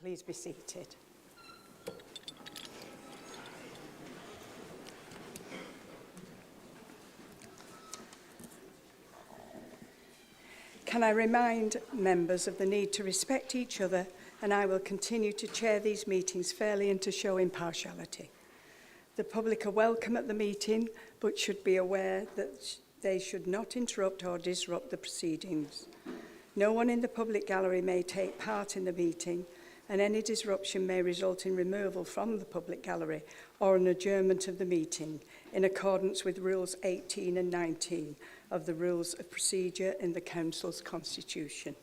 Please be seated. Can I remind members of the need to respect each other, and I will continue to chair these meetings fairly and to show impartiality. The public are welcome at the meeting, but should be aware that they should not interrupt or disrupt the proceedings. No one in the public gallery may take part in the meeting, and any disruption may result in removal from the public gallery or an adjournment of the meeting in accordance with Rules 18 and 19 of the Rules of Procedure in the Council's Constitution.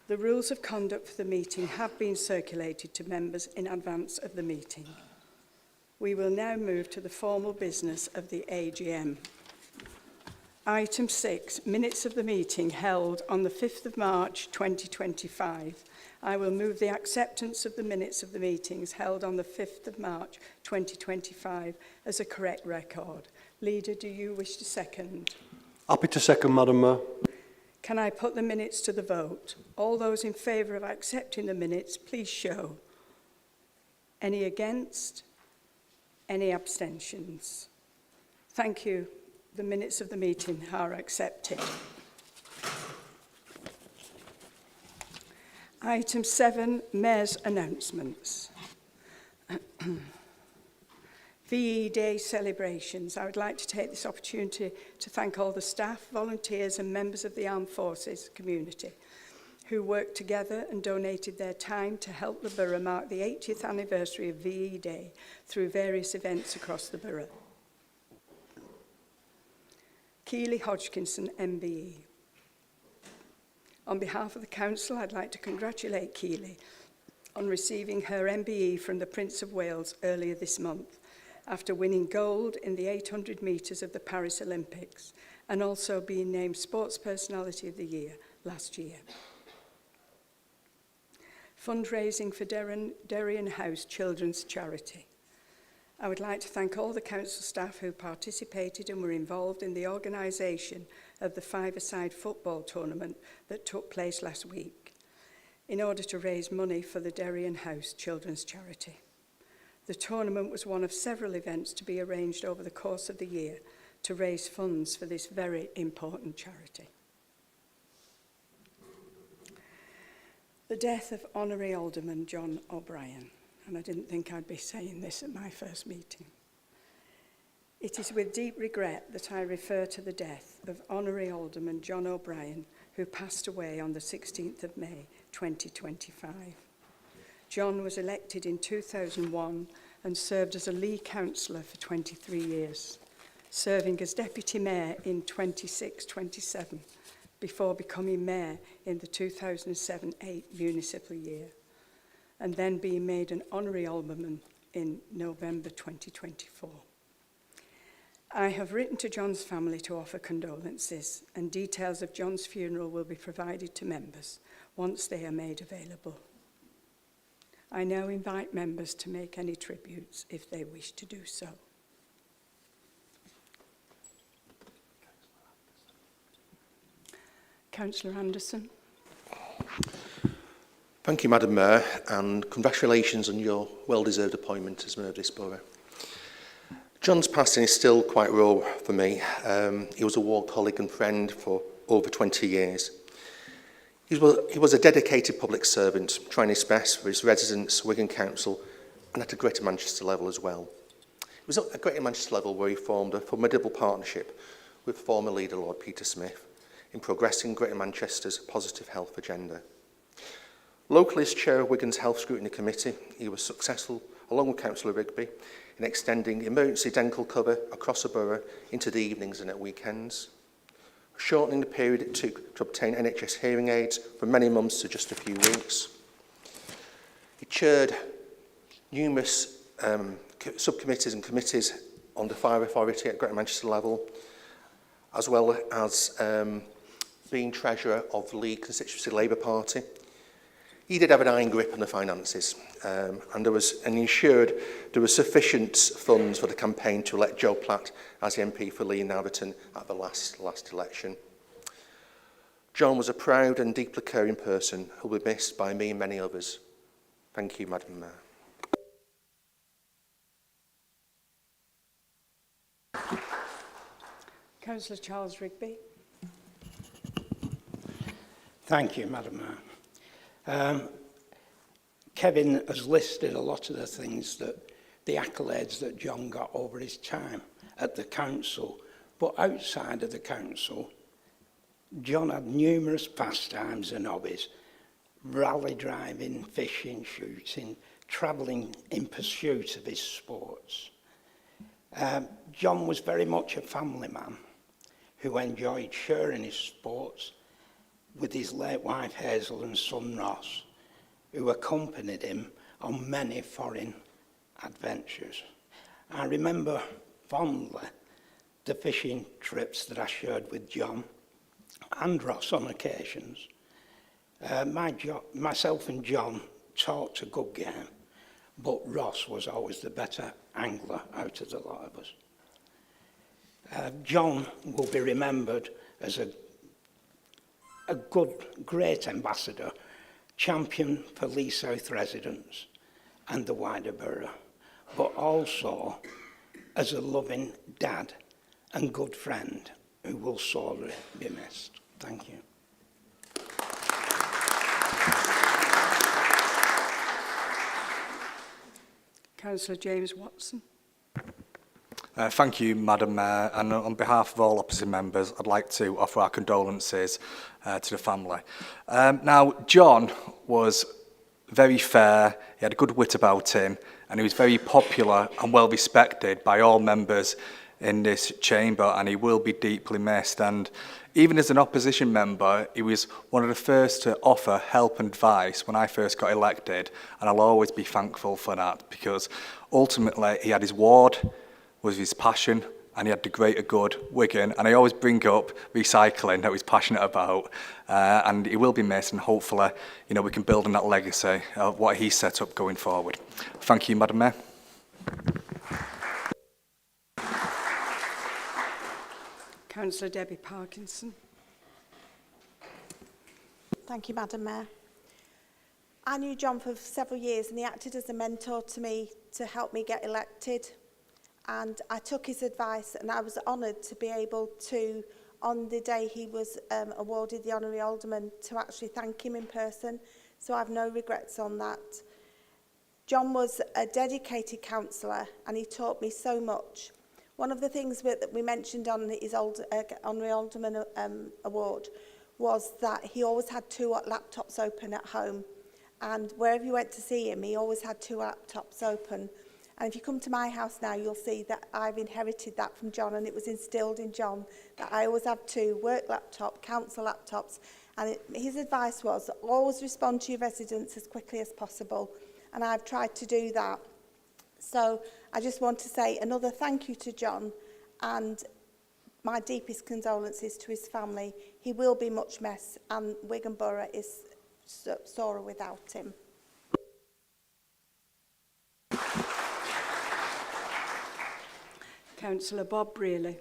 The rules of conduct for the meeting have been circulated to members in advance of the meeting. We will now move to the formal business of the AGM. Item 6, minutes of the meeting held on the 5th of March 2025. I will move the acceptance of the minutes of the meetings held on the 5th of March 2025 as a correct record. Leader, do you wish to second? Happy to second, Madam Mayor. Can I put the minutes to the vote? All those in favour of accepting the minutes, please show. Any against? Any abstentions? Thank you. The minutes of the meeting are accepted. Item 7, Mayor's announcements. VE Day celebrations. I would like to take this opportunity to thank all the staff, volunteers and members of the Armed Forces community who worked together and donated their time to help the borough mark the 80th anniversary of VE Day through various events across the borough. Keely Hodgkinson, MBE. On behalf of the Council, I'd like to congratulate Keely on receiving her MBE from the Prince of Wales earlier this month, after winning gold in the 800 metres of the Paris Olympics and also being named Sports Personality of the Year last year. Fundraising for Derry House Children's Charity. I would like to thank all the council staff who participated and were involved in the organisation of the five-a-side football tournament that took place last week in order to raise money for the Derry House Children's Charity. The tournament was one of several events to be arranged over the course of the year to raise funds for this very important charity. The death of Honorary Alderman John O'Brien. And I didn't think I'd be saying this at my first meeting. It is with deep regret that I refer to the death of Honorary Alderman John O'Brien, who passed away on the 16th of May 2025. John was elected in 2001 and served as a Lee councillor for 23 years, serving as Deputy Mayor in 26-27 before becoming Mayor in the 2007-8 municipal year, and then being made an honorary alderman in November 2024. I have written to John's family to offer condolences, and details of John's funeral will be provided to members once they are made available. I now invite members to make any tributes if they wish to do so. Councillor Anderson. Thank you, Madam Mayor, and congratulations on your well-deserved appointment as Mayor of this borough. John's passing is still quite raw for me. He was a ward colleague and friend for over 20 years. He was a dedicated public servant, trying his best for his residents, Wigan Council, and at a Greater Manchester level as well. It was at a Greater Manchester level where he formed a formidable partnership with former leader Lord Peter Smith in progressing Greater Manchester's positive health agenda. Locally, as chair of Wigan's Health Scrutiny Committee, he was successful, along with Councillor Rigby, in extending emergency dental cover across the borough into the evenings and at weekends, shortening the period it took to obtain NHS hearing aids from many months to just a few weeks. He chaired numerous subcommittees and committees on the fire authority at Greater Manchester level, as well as being treasurer of the League Constituency Labour Party. He did have an iron grip on the finances, and ensured there was sufficient funds for the campaign to elect Joe Platt as the MP for Lee and Atherton at the last election. John was a proud and deeply caring person who will be missed by me and many others Thank you, Madam Mayor. Councillor Charles Rigby. Thank you, Madam Mayor. Kevin has listed a lot of the things the accolades that John got over his time at the council. But outside of the council, John had numerous pastimes and hobbies: rally driving, fishing, shooting, travelling in pursuit of his sports. John was very much a family man who enjoyed sharing his sports with his late wife Hazel and son Ross, who accompanied him on many foreign adventures. I remember fondly the fishing trips that I shared with John and Ross on occasions. Myself and John talked a good game, but Ross was always the better angler out of the lot of us. John will be remembered as a great ambassador, champion for Lee South residents and the wider borough, but also as a loving dad and good friend who will sorely be missed. Thank you. Councillor James Watson. Thank you, Madam Mayor, and on behalf of all opposing members, I'd like to offer our condolences to the family. Now, John was very fair, he had a good wit about him, and he was very popular and well respected by all members in this chamber, and he will be deeply missed. And even as an opposition member, he was one of the first to offer help and advice when I first got elected, and I'll always be thankful for that, because ultimately he had his ward, was his passion, and he had the greater good, Wigan, and I always bring up recycling that he was passionate about, and he will be missed, and hopefully, you know, we can build on that legacy of what he set up going forward. Thank you, Madam Mayor. Councillor Debbie Parkinson. Thank you, Madam Mayor. I knew John for several years, and he acted as a mentor to me to help me get elected. And I took his advice, and I was honoured to be able to, on the day he was awarded the Honorary Alderman, to actually thank him in person. So I have no regrets on that. John was a dedicated councillor, and he taught me so much. One of the things that we mentioned on his Honorary Alderman award was that he always had 2 laptops open at home. And wherever you went to see him, he always had 2 laptops open. And if you come to my house now, you'll see that I've inherited that from John, and it was instilled in John that I always have 2 work laptop, council laptops. And his advice was always respond to your residents as quickly as possible. And I've tried to do that. So I just want to say another thank you to John, and my deepest condolences to his family. He will be much missed, and Wigan Borough is sorrow without him. Councillor Bob Brearley.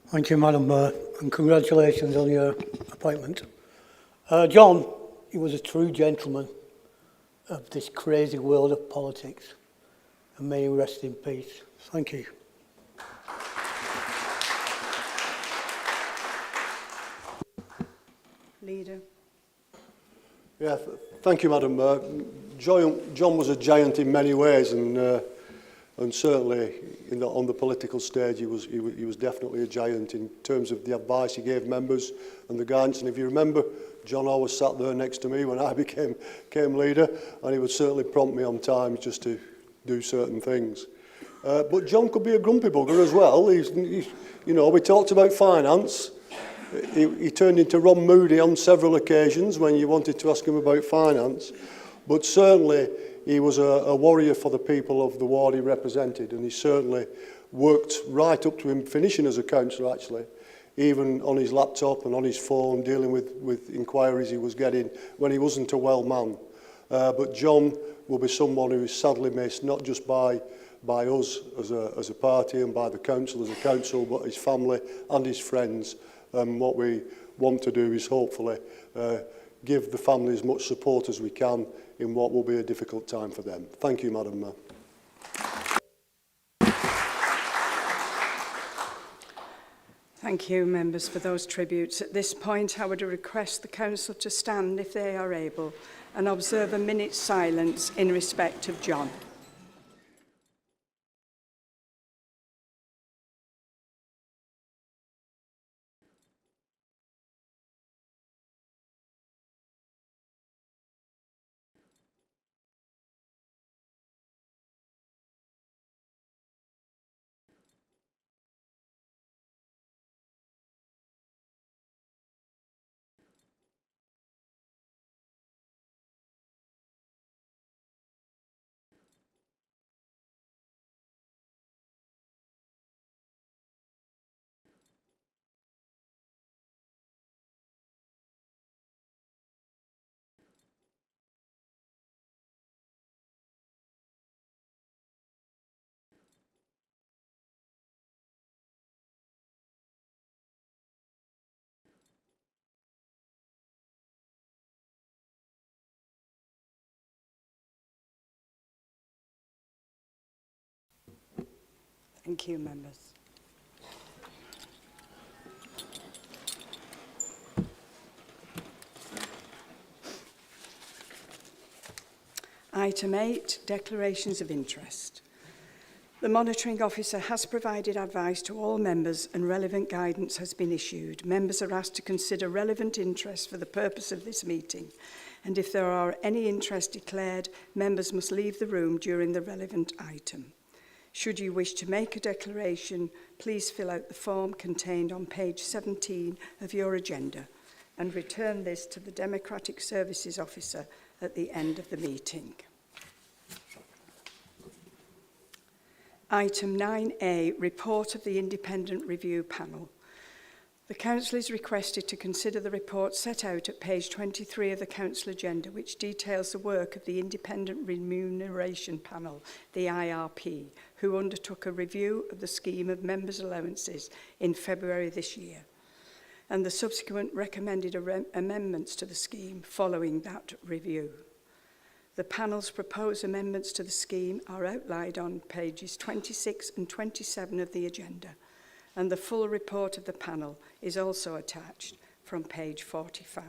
Thank you, Madam Mayor, and congratulations on your appointment. John, he was a true gentleman of this crazy world of politics, and may he rest in peace. Thank you. Leader. Yeah, thank you, Madam Mayor. John was a giant in many ways, and certainly on the political stage he was definitely a giant in terms of the advice he gave members and the guidance. And if you remember, John always sat there next to me when I became leader, and he would certainly prompt me on time just to do certain things. But John could be a grumpy bugger as well. You know, we talked about finance. He turned into Ron Moody on several occasions when you wanted to ask him about finance. But certainly he was a warrior for the people of the ward he represented, and he certainly worked right up to him finishing as a councillor, actually, even on his laptop and on his phone, dealing with inquiries he was getting when he wasn't a well man. But John will be someone who is sadly missed, not just by us as a party and by the council as a council, but his family and his friends. And what we want to do is hopefully give the family as much support as we can in what will be a difficult time for them. Thank you, Madam Mayor. Thank you, members, for those tributes. At this point, I would request the Council to stand, if they are able, and observe a minute's silence in respect of John. Thank you, members. Item 8, declarations of interest. The monitoring officer has provided advice to all members and relevant guidance has been issued. Members are asked to consider relevant interests for the purpose of this meeting, and if there are any interest declared, members must leave the room during the relevant item. Should you wish to make a declaration, please fill out the form contained on page 17 of your agenda and return this to the Democratic Services Officer at the end of the meeting. Item 9A, report of the Independent Review Panel. The Council is requested to consider the report set out at page 23 of the Council agenda, which details the work of the Independent Remuneration Panel, the IRP, who undertook a review of the scheme of members' allowances in February this year, and the subsequent recommended amendments to the scheme following that review. The panel's proposed amendments to the scheme are outlined on pages 26 and 27 of the agenda, and the full report of the panel is also attached from page 45.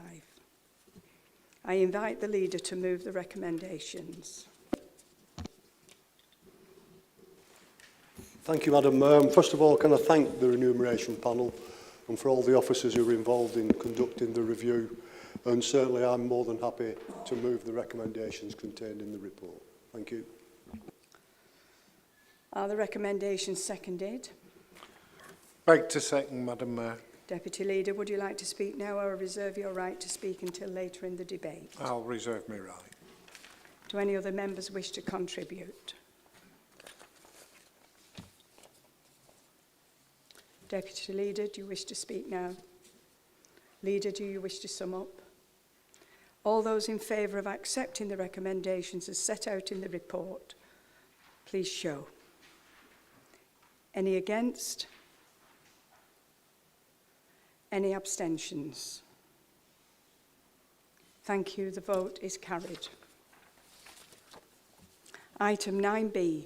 I invite the leader to move the recommendations. Thank you, Madam Mayor. First of all, can I thank the remuneration panel and for all the officers who were involved in conducting the review. And certainly I'm more than happy to move the recommendations contained in the report. Thank you. Are the recommendations seconded? Beg to second, Madam Mayor. Deputy Leader, would you like to speak now or reserve your right to speak until later in the debate? I'll reserve my right. Do any other members wish to contribute? Deputy Leader, do you wish to speak now? Leader, do you wish to sum up? All those in favour of accepting the recommendations as set out in the report, please show. Any against? Any abstentions? Thank you. The vote is carried. Item 9B,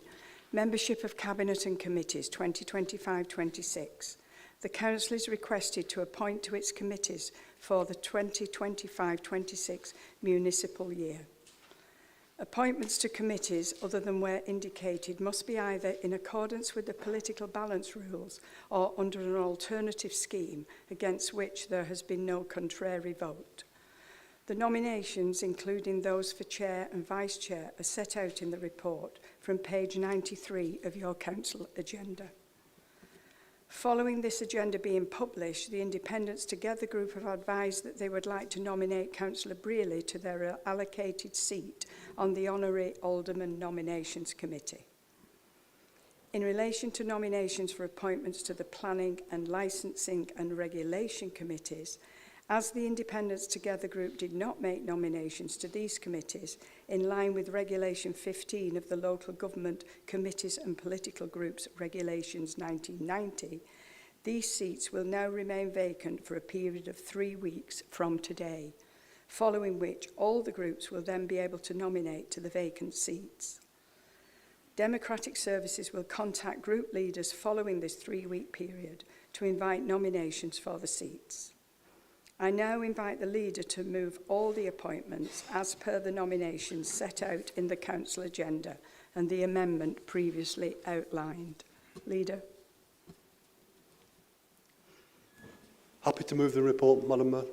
Membership of Cabinet and Committees 2025-26. The Council is requested to appoint to its committees for the 2025-26 municipal year. Appointments to committees, other than where indicated, must be either in accordance with the political balance rules or under an alternative scheme against which there has been no contrary vote. The nominations, including those for Chair and Vice Chair, are set out in the report from page 93 of your Council agenda. Following this agenda being published, the Independents Together group have advised that they would like to nominate Councillor Brearley to their allocated seat on the Honorary Alderman Nominations Committee. In relation to nominations for appointments to the Planning and Licensing and Regulation Committees, as the Independents Together group did not make nominations to these committees in line with Regulation 15 of the Local Government Committees and Political Groups Regulations 1990, these seats will now remain vacant for a period of 3 weeks from today. following which all the groups will then be able to nominate to the vacant seats. Democratic Services will contact group leaders following this 3-week period to invite nominations for the seats. I now invite the leader to move all the appointments as per the nominations set out in the council agenda and the amendment previously outlined. Leader. Happy to move the report, Madam Mayor.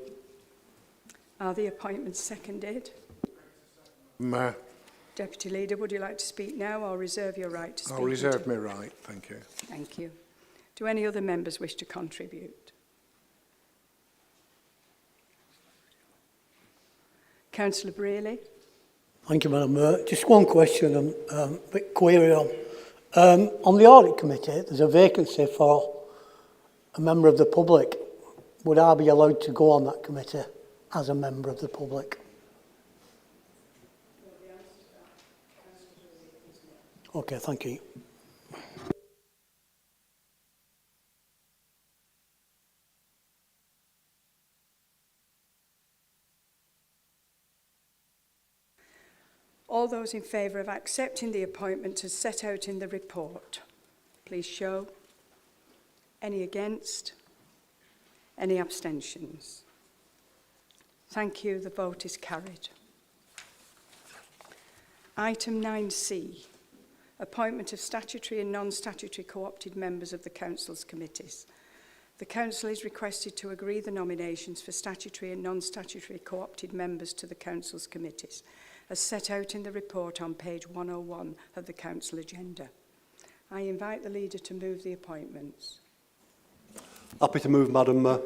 Are the appointments seconded? Mayor, Deputy Leader, would you like to speak now or reserve your right to speak? I'll reserve my right, thank you. Thank you. Do any other members wish to contribute? Councillor Brearley. Thank you, Madam Mayor. Just one question I'm a bit query on. On the audit committee, there's a vacancy for a member of the public. Would I be allowed to go on that committee as a member of the public? Okay, thank you. All those in favour of accepting the appointment as set out in the report, please show. Any against? Any abstentions? Thank you. The vote is carried. Item 9C, appointment of statutory and non-statutory co-opted members of the Council's committees. The Council is requested to agree the nominations for statutory and non-statutory co-opted members to the Council's committees, as set out in the report on page 101 of the Council agenda. I invite the leader to move the appointments. Happy to move, Madam Mayor.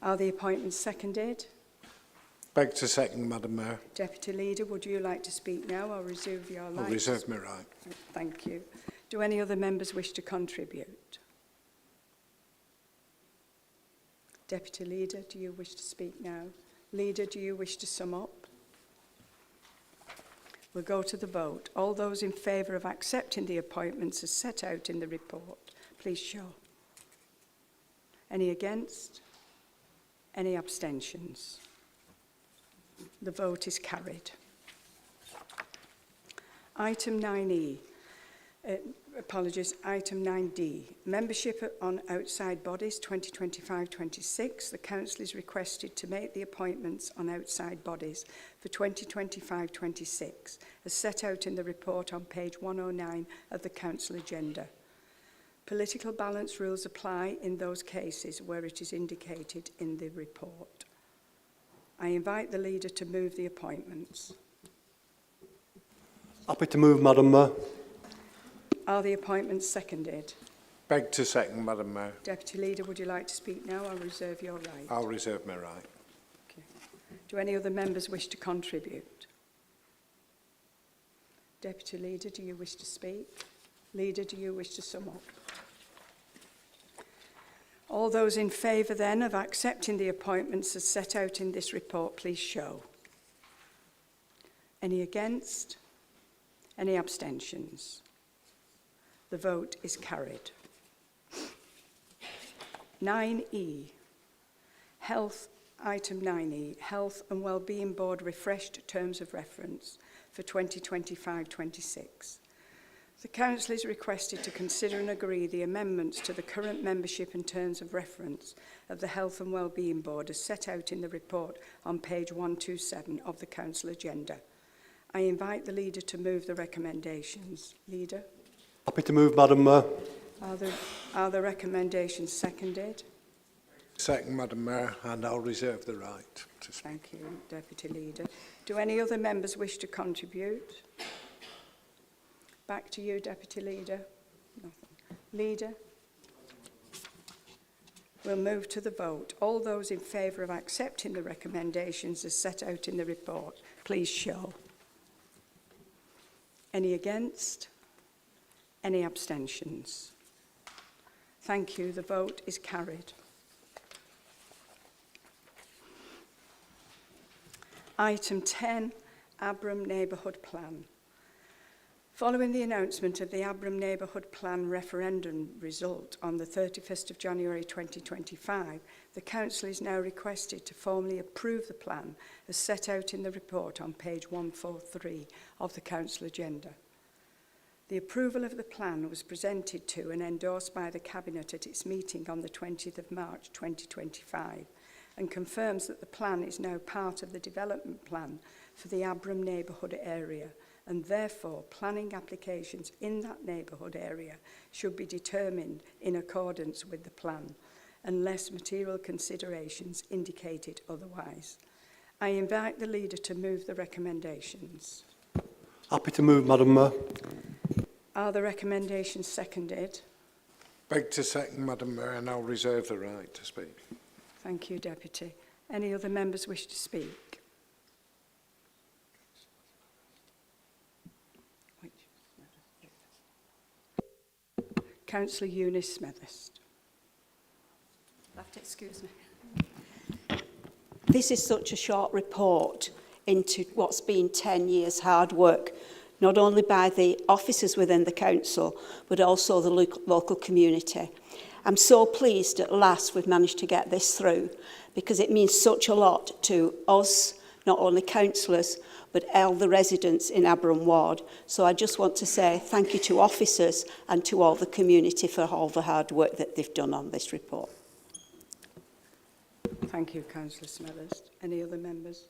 Are the appointments seconded? Beg to second, Madam Mayor. Deputy Leader, would you like to speak now or reserve your right? I'll reserve my right. Thank you. Do any other members wish to contribute? Deputy Leader, do you wish to speak now? Leader, do you wish to sum up? We'll go to the vote. All those in favour of accepting the appointments as set out in the report, please show. Any against? Any abstentions? The vote is carried. Item 9E, item 9D, membership on outside bodies 2025-26. The Council is requested to make the appointments on outside bodies for 2025-26, as set out in the report on page 109 of the Council agenda. Political balance rules apply in those cases where it is indicated in the report. I invite the leader to move the appointments. Happy to move, Madam Mayor. Are the appointments seconded? Beg to second, Madam Mayor. Deputy Leader, would you like to speak now or reserve your right? I'll reserve my right. Okay. Do any other members wish to contribute? Deputy Leader, do you wish to speak? Leader, do you wish to sum up? All those in favour then of accepting the appointments as set out in this report, please show. Any against? Any abstentions? The vote is carried. 9E, Health, item 9E, Health and Wellbeing Board refreshed terms of reference for 2025-26. The Council is requested to consider and agree the amendments to the current membership and terms of reference of the Health and Wellbeing Board as set out in the report on page 127 of the Council agenda. I invite the leader to move the recommendations. Leader? Happy to move, Madam Mayor. Are the recommendations seconded? Second, Madam Mayor, and I'll reserve the right to speak. Thank you, Deputy Leader. Do any other members wish to contribute? Back to you, Deputy Leader. Nothing. Leader? We'll move to the vote. All those in favour of accepting the recommendations as set out in the report, please show. Any against? Any abstentions? Thank you. The vote is carried. Item 10, Abram Neighbourhood Plan. Following the announcement of the Abram Neighbourhood Plan referendum result on the 31st of January 2025, the Council is now requested to formally approve the plan as set out in the report on page 143 of the Council agenda. The approval of the plan was presented to and endorsed by the Cabinet at its meeting on the 20th of March 2025 and confirms that the plan is now part of the development plan for the Abram neighbourhood area, and therefore planning applications in that neighbourhood area should be determined in accordance with the plan, unless material considerations indicated otherwise. I invite the leader to move the recommendations. Happy to move, Madam Mayor. Are the recommendations seconded? Beg to second, Madam Mayor, and I'll reserve the right to speak. Thank you, Deputy. Any other members wish to speak? Councillor Eunice Smethurst. Have to excuse me. This is such a short report into what's been 10 years hard work, not only by the officers within the council, but also the local community. I'm so pleased at last we've managed to get this through, because it means such a lot to us, not only councillors, but all the residents in Abram Ward. So I just want to say thank you to officers and to all the community for all the hard work that they've done on this report. Thank you, Councillor Smethurst. Any other members?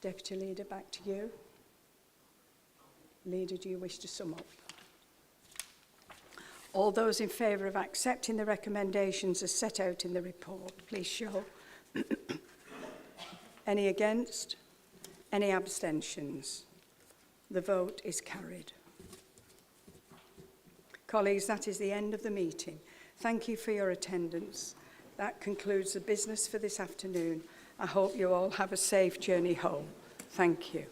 Deputy Leader, back to you. Leader, do you wish to sum up? All those in favour of accepting the recommendations as set out in the report, please show. Any against? Any abstentions? The vote is carried. Colleagues, that is the end of the meeting. Thank you for your attendance. That concludes the business for this afternoon. I hope you all have a safe journey home. Thank you.